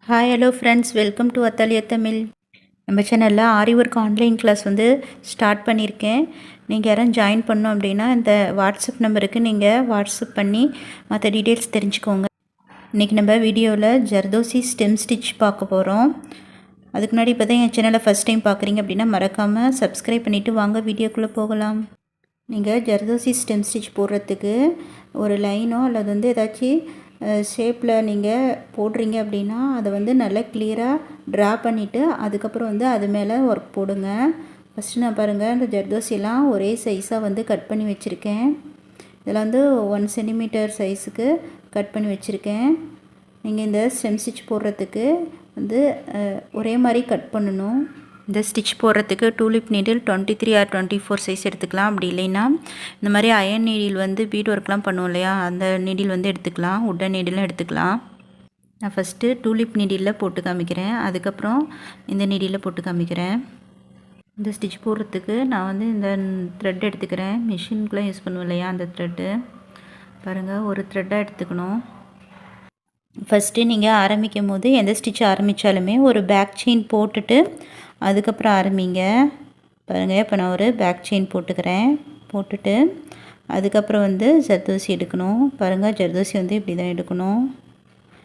Hi hello friends, welcome to Athalia Tamil. நம்ம சேனலில் ஆரி work online class start பண்ணியிருக்கேன். நீங்கள் யாரும் ஜாயின் பண்ணோம் அப்படின்னா இந்த வாட்ஸ்அப் நம்பருக்கு நீங்கள் வாட்ஸ்அப் பண்ணி மற்ற டீட்டெயில்ஸ் தெரிஞ்சுக்கோங்க. இன்றைக்கி நம்ம வீடியோவில் ஜர்தோசி ஸ்டெம் ஸ்டிச் பார்க்க போகிறோம். அதுக்கு முன்னாடி இப்போ தான் என் சேனலை ஃபஸ்ட் டைம் பார்க்குறீங்க அப்படின்னா மறக்காமல் சப்ஸ்கிரைப் பண்ணிவிட்டு வாங்க வீடியோக்குள்ளே போகலாம். நீங்கள் ஜர்தோசி ஸ்டெம் ஸ்டிச் போடுறதுக்கு ஒரு லைனோ அல்லது ஏதாச்சும் ஷேப்பில் நீங்கள் போடுறீங்க அப்படின்னா அதை நல்லா கிளியராக ட்ரா பண்ணிவிட்டு அதுக்கப்புறம் அது மேலே ஒர்க் போடுங்க. ஃபஸ்ட்டு நான் பாருங்கள் இந்த ஜர்தோசியெல்லாம் ஒரே சைஸாக கட் பண்ணி வச்சுருக்கேன். இதில் 1 சென்டிமீட்டர் சைஸுக்கு கட் பண்ணி வச்சுருக்கேன். நீங்கள் இந்த ஸ்டெம் ஸ்டிச் போடுறதுக்கு ஒரே மாதிரி கட் பண்ணணும். இந்த ஸ்டிச் போடுறதுக்கு டூலிப் நீடில் 23 or 24 சைஸ் எடுத்துக்கலாம். அப்படி இல்லைன்னா இந்த மாதிரி அயன் நீடில் பீட் ஒர்க்லாம் பண்ணுவோம் இல்லையா, அந்த நீடில் எடுத்துக்கலாம். உட்டன் நீடிலும் எடுத்துக்கலாம். நான் ஃபஸ்ட்டு டூலிப் நீடிலில் போட்டு காமிக்கிறேன், அதுக்கப்புறம் இந்த நீடிலில் போட்டு காமிக்கிறேன். இந்த ஸ்டிச் போடுறதுக்கு நான் இந்த த்ரெட் எடுத்துக்கிறேன். மிஷினுக்குலாம் யூஸ் பண்ணுவோம் இல்லையா, அந்த த்ரெட்டு பாருங்கள், ஒரு த்ரெட்டாக எடுத்துக்கணும். ஃபஸ்ட்டு நீங்கள் ஆரம்பிக்கும் போது எந்த ஸ்டிச் ஆரம்பித்தாலுமே ஒரு பேக் செயின் போட்டுட்டு அதுக்கப்புறம் ஆரம்பிங்க. பாருங்கள், இப்போ நான் ஒரு பேக் செயின் போட்டுக்கிறேன். போட்டுட்டு அதுக்கப்புறம் ஜர்தோசி எடுக்கணும். பாருங்கள், ஜர்தோசி இப்படி தான் எடுக்கணும்.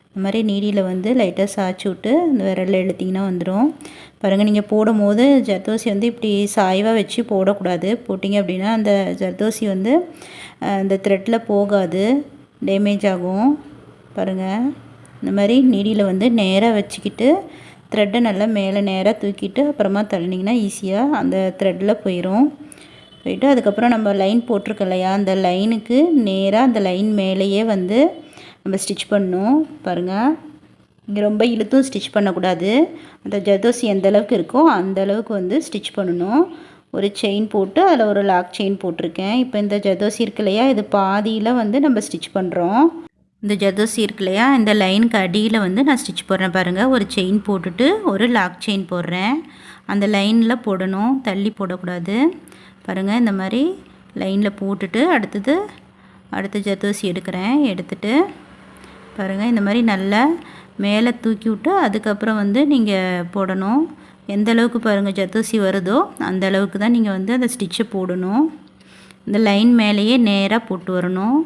இந்த மாதிரி நீடியில் லைட்டாக சாய்ச்சி விட்டு இந்த விரலில் இழுத்திங்கன்னா வந்துடும். பாருங்கள், நீங்கள் போடும் போது ஜர்தோசி இப்படி சாய்வாக வச்சு போடக்கூடாது. போட்டிங்க அப்படின்னா அந்த ஜர்தோசி அந்த த்ரெட்டில் போகாது, டேமேஜ் ஆகும். பாருங்கள், இந்த மாதிரி நீடியில் நேராக வச்சுக்கிட்டு த்ரெட்டை நல்லா மேலே நேராக தூக்கிட்டு அப்புறமா தள்ளினீங்கன்னா ஈஸியாக அந்த த்ரெட்டில் போயிடும். போயிட்டு அதுக்கப்புறம் நம்ம லைன் போட்டிருக்கோம் இல்லையா, அந்த லைனுக்கு நேராக அந்த லைன் மேலேயே நம்ம ஸ்டிச் பண்ணணும். பாருங்கள், இங்கே ரொம்ப இழுத்தும் ஸ்டிச் பண்ணக்கூடாது. அந்த ஜர்தோசி எந்த அளவுக்கு இருக்கோ அந்த அளவுக்கு ஸ்டிச் பண்ணணும். ஒரு செயின் போட்டு அதில் ஒரு லாக் செயின் போட்டிருக்கேன். இப்போ இந்த ஜர்தோசி இருக்கு இல்லையா, இது பாதியில் நம்ம ஸ்டிச் பண்ணுறோம். இந்த ஜர்தோசி இருக்கு இல்லையா, இந்த லைனுக்கு அடியில் நான் ஸ்டிச் போடுறேன். பாருங்கள், ஒரு செயின் போட்டுட்டு ஒரு லாக் செயின் போடுறேன். அந்த லைனில் போடணும், தள்ளி போடக்கூடாது. பாருங்கள், இந்த மாதிரி லைனில் போட்டுட்டு அடுத்த ஜர்தோசி எடுக்கிறேன். எடுத்துட்டு பாருங்கள், இந்த மாதிரி நல்லா மேலே தூக்கி விட்டு அதுக்கப்புறம் நீங்கள் போடணும். எந்த அளவுக்கு பாருங்கள் ஜர்தோசி வருதோ அந்த அளவுக்கு தான் நீங்கள் அந்த ஸ்டிச்சை போடணும். இந்த லைன் மேலேயே நேராக போட்டு வரணும்.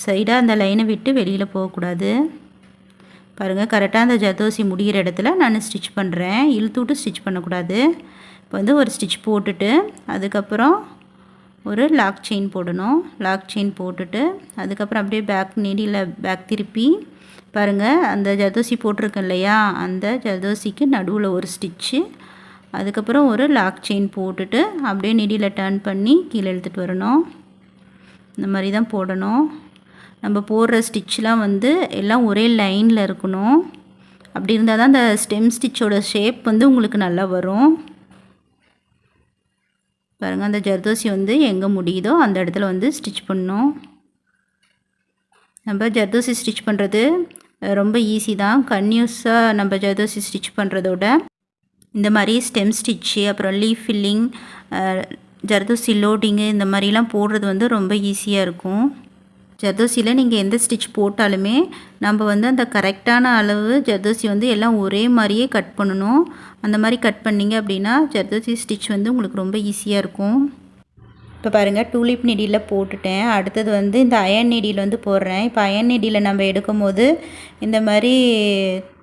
சைடாக அந்த லைனை விட்டு வெளியில் போகக்கூடாது. பாருங்கள், கரெக்டாக அந்த ஜர்தோசி முடிகிற இடத்துல நான் ஸ்டிச் பண்ணுறேன். இழுத்து விட்டு ஸ்டிச் பண்ணக்கூடாது. இப்போ ஒரு ஸ்டிச் போட்டுட்டு அதுக்கப்புறம் ஒரு லாக் செயின் போடணும். லாக் செயின் போட்டுட்டு அதுக்கப்புறம் அப்படியே பேக் நீடியில் பேக் திருப்பி பாருங்கள், அந்த ஜர்தோசி போட்டிருக்கேன் இல்லையா, அந்த ஜர்தோசிக்கு நடுவில் ஒரு ஸ்டிச்சு, அதுக்கப்புறம் ஒரு லாக் செயின் போட்டுட்டு அப்படியே நீடியில் டர்ன் பண்ணி கீழே இழுத்துட்டு வரணும். இந்த மாதிரி தான் போடணும். நம்ம போடுற ஸ்டிச்லாம் எல்லாம் ஒரே லைனில் இருக்கணும். அப்படி இருந்தால் தான் அந்த ஸ்டெம் ஸ்டிச்சோட ஷேப் உங்களுக்கு நல்லா வரும். பாருங்கள், அந்த ஜர்தோசி எங்கே முடியுதோ அந்த இடத்துல ஸ்டிச் பண்ணணும். நம்ம ஜர்தோசி ஸ்டிச் பண்ணுறது ரொம்ப ஈஸி தான். கன்யூஸாக நம்ம ஜர்தோசி ஸ்டிச் பண்ணுறதோட இந்த மாதிரி ஸ்டெம் ஸ்டிச்சு, அப்புறம் லீஃப் ஃபில்லிங், ஜர்தோசி லோடிங்கு, இந்த மாதிரிலாம் போடுறது ரொம்ப ஈஸியாக இருக்கும். ஜர்தோசியில் நீங்கள் எந்த ஸ்டிச் போட்டாலுமே நம்ம அந்த கரெக்டான அளவு ஜர்தோசி எல்லாம் ஒரே மாதிரியே கட் பண்ணணும். அந்த மாதிரி கட் பண்ணிங்க அப்படின்னா ஜர்தோசி ஸ்டிச் உங்களுக்கு ரொம்ப ஈஸியாக இருக்கும். இப்போ பாருங்கள், டூலிப் நீடியில் போட்டுட்டேன். அடுத்தது இந்த அயன் நீடியில் போடுறேன். இப்போ அயன் நீடியில் நம்ம எடுக்கும் போது இந்த மாதிரி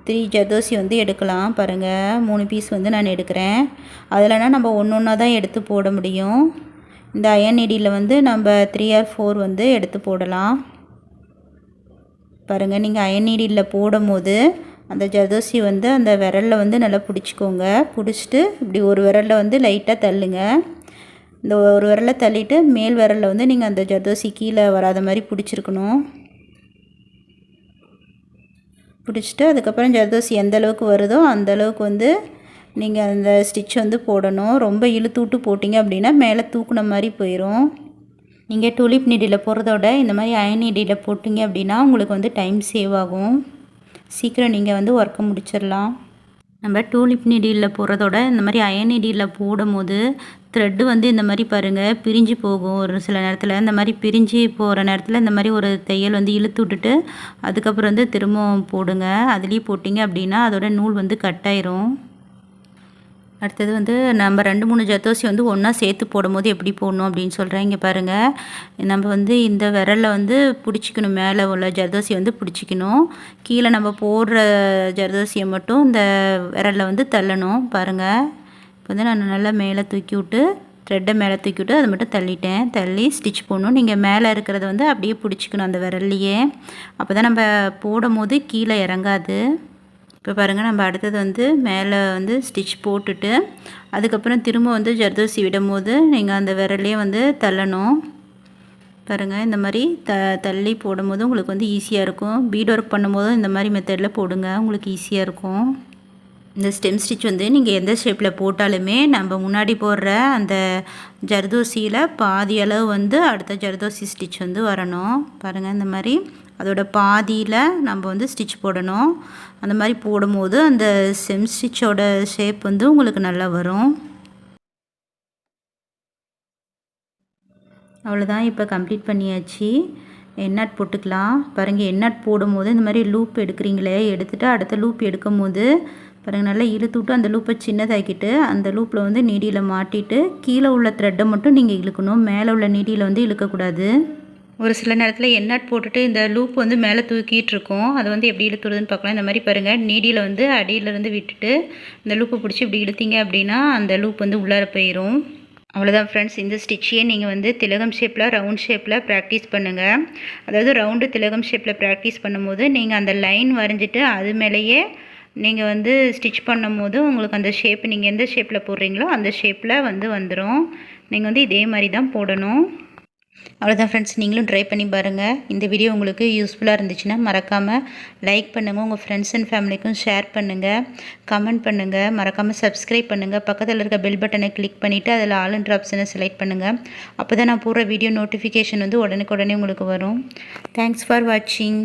3 ஜர்தோசி எடுக்கலாம். பாருங்கள், 3 பீஸ் நான் எடுக்கிறேன். அதில்னா நம்ம ஒன்று ஒன்றா தான் எடுத்து போட முடியும். இந்த அயன் நீடியில் நம்ம 3 or 4 எடுத்து போடலாம். பாருங்கள், நீங்கள் அயன் நீடியில் போடும் போது அந்த ஜர்தோசி அந்த விரலில் நல்லா பிடிச்சிக்கோங்க. பிடிச்சிட்டு இப்படி ஒரு விரலில் லைட்டாக தள்ளுங்க. இந்த ஒரு விரலை தள்ளிட்டு மேல் விரலில் நீங்கள் அந்த ஜர்தோசி கீழே வராத மாதிரி பிடிச்சிருக்கணும். பிடிச்சிட்டு அதுக்கப்புறம் ஜர்தோசி எந்த அளவுக்கு வருதோ அந்த அளவுக்கு நீங்கள் அந்த ஸ்டிச் போடணும். ரொம்ப இழுத்து விட்டு போட்டிங்க அப்படின்னா மேலே தூக்குன மாதிரி போயிடும். நீங்கள் டூலிப் நீடியில் போடுறதோட இந்த மாதிரி அயன் நீடியில் போட்டிங்க அப்படின்னா உங்களுக்கு டைம் சேவ் ஆகும். சீக்கிரம் நீங்கள் ஒர்க்கை முடிச்சிடலாம். நம்ம டூலிப் நீடியில் போடுறதோட இந்த மாதிரி அயன் நீடியில் போடும்போது த்ரெட்டு வந்து இந்த மாதிரி பாருங்கள் பிரிஞ்சு போகும். ஒரு சில நேரத்தில் இந்த மாதிரி பிரிஞ்சு போகிற நேரத்தில் இந்த மாதிரி ஒரு தையல் வந்து இழுத்து விட்டுட்டு அதுக்கப்புறம் வந்து திரும்பவும் போடுங்க. அதுலேயே போட்டிங்க அப்படின்னா அதோட நூல் வந்து கட்டாயிரும். அடுத்தது வந்து நம்ம 2-3 ஜர்தோசி வந்து ஒன்றா சேர்த்து போடும்போது எப்படி போடணும் அப்படின்னு சொல்கிறேன். இங்கே பாருங்கள், நம்ம வந்து இந்த விரலில் வந்து பிடிச்சிக்கணும். மேலே உள்ள ஜர்தோசியை வந்து பிடிச்சிக்கணும். கீழே நம்ம போடுற ஜர்தோசியை மட்டும் இந்த விரலில் வந்து தள்ளணும். பாருங்கள், இப்போ வந்து நான் நல்லா மேலே தூக்கி விட்டு த்ரெட்டை மேலே தூக்கி விட்டு அதை மட்டும் தள்ளிட்டேன். தள்ளி ஸ்டிச் போடணும். நீங்கள் மேலே இருக்கிறத வந்து அப்படியே பிடிச்சிக்கணும் அந்த விரல்லையே. அப்போ தான் நம்ம போடும் போது கீழே இறங்காது. இப்போ பாருங்கள், நம்ம அடுத்தது வந்து மேலே வந்து ஸ்டிச் போட்டுட்டு அதுக்கப்புறம் திரும்ப வந்து ஜர்தோசி விடும்போது நீங்கள் அந்த விரலே வந்து தள்ளணும். பாருங்கள், இந்த மாதிரி தள்ளி போடும்போது உங்களுக்கு வந்து ஈஸியாக இருக்கும். பீட் ஒர்க் பண்ணும்போதும் இந்த மாதிரி மெத்தடில் போடுங்க, உங்களுக்கு ஈஸியாக இருக்கும். இந்த ஸ்டெம் ஸ்டிச் வந்து நீங்கள் எந்த ஷேப்பில் போட்டாலுமே நம்ம முன்னாடி போடுற அந்த ஜர்தோசியில் பாதி அளவு வந்து அடுத்த ஜர்தோசி ஸ்டிச் வந்து வரணும். பாருங்கள், இந்த மாதிரி அதோட பாதியில் நம்ம வந்து ஸ்டிச் போடணும். அந்த மாதிரி போடும்போது அந்த ஸ்டெம் ஸ்டிச்சோட ஷேப் வந்து உங்களுக்கு நல்லா வரும். அவ்வளோதான், இப்போ கம்ப்ளீட் பண்ணியாச்சு. எண்ணாட் போட்டுக்கலாம். பாருங்கள், எண்ணாட் போடும்போது இந்த மாதிரி லூப் எடுக்கிறீங்களே, எடுத்துகிட்டு அடுத்த லூப் எடுக்கும் போது பாருங்கள் நல்லா இழுத்து விட்டு அந்த லூப்பை சின்னதாக்கிட்டு அந்த லூப்பில் வந்து நீடியில் மாட்டிட்டு கீழே உள்ள த்ரெட்டை மட்டும் நீங்கள் இழுக்கணும். மேலே உள்ள நீடியில் வந்து இழுக்கக்கூடாது. ஒரு சில நேரத்தில் எண்ணாட் போட்டுட்டு இந்த லூப் வந்து மேலே தூக்கிட்டு இருக்கும். அதை வந்து எப்படி இழுத்துறதுன்னு பார்க்கலாம். இந்த மாதிரி பாருங்கள், நீடியில் வந்து அடியிலேருந்து விட்டுட்டு இந்த லூப்பை பிடிச்சி இப்படி இழுத்தீங்க அப்படின்னா அந்த லூப் வந்து உள்ளார போயிடும். அவ்வளோதான் ஃப்ரெண்ட்ஸ், இந்த ஸ்டிச்சையே நீங்கள் வந்து திலகம் ஷேப்பில் ரவுண்ட் ஷேப்பில் ப்ராக்டிஸ் பண்ணுங்கள். அதாவது ரவுண்டு திலகம் ஷேப்பில் ப்ராக்டிஸ் பண்ணும்போது நீங்கள் அந்த லைன் வரைஞ்சிட்டு அது மேலேயே நீங்கள் வந்து ஸ்டிச் பண்ணும்போது உங்களுக்கு அந்த ஷேப் நீங்கள் எந்த ஷேப்பில் போடுறீங்களோ அந்த ஷேப்பில் வந்து வந்துடும். நீங்கள் வந்து இதே மாதிரி தான் போடணும். அவ்வளோதான் ஃப்ரெண்ட்ஸ், நீங்களும் ட்ரை பண்ணி பாருங்கள். இந்த வீடியோ உங்களுக்கு யூஸ்ஃபுல்லாக இருந்துச்சுன்னா மறக்காமல் லைக் பண்ணுங்கள், உங்கள் ஃப்ரெண்ட்ஸ் அண்ட் ஃபேமிலிக்கும் ஷேர் பண்ணுங்கள், கமெண்ட் பண்ணுங்கள், மறக்காமல் சப்ஸ்கிரைப் பண்ணுங்கள். பக்கத்தில் இருக்க பெல் பட்டனை கிளிக் பண்ணிவிட்டு அதில் ஆல் என்ற ஆப்ஷனை செலக்ட் பண்ணுங்கள். அப்போ தான் நான் போடுற வீடியோ நோட்டிஃபிகேஷன் வந்து உடனுக்குடனே உங்களுக்கு வரும். தேங்க்ஸ் ஃபார் வாட்சிங்.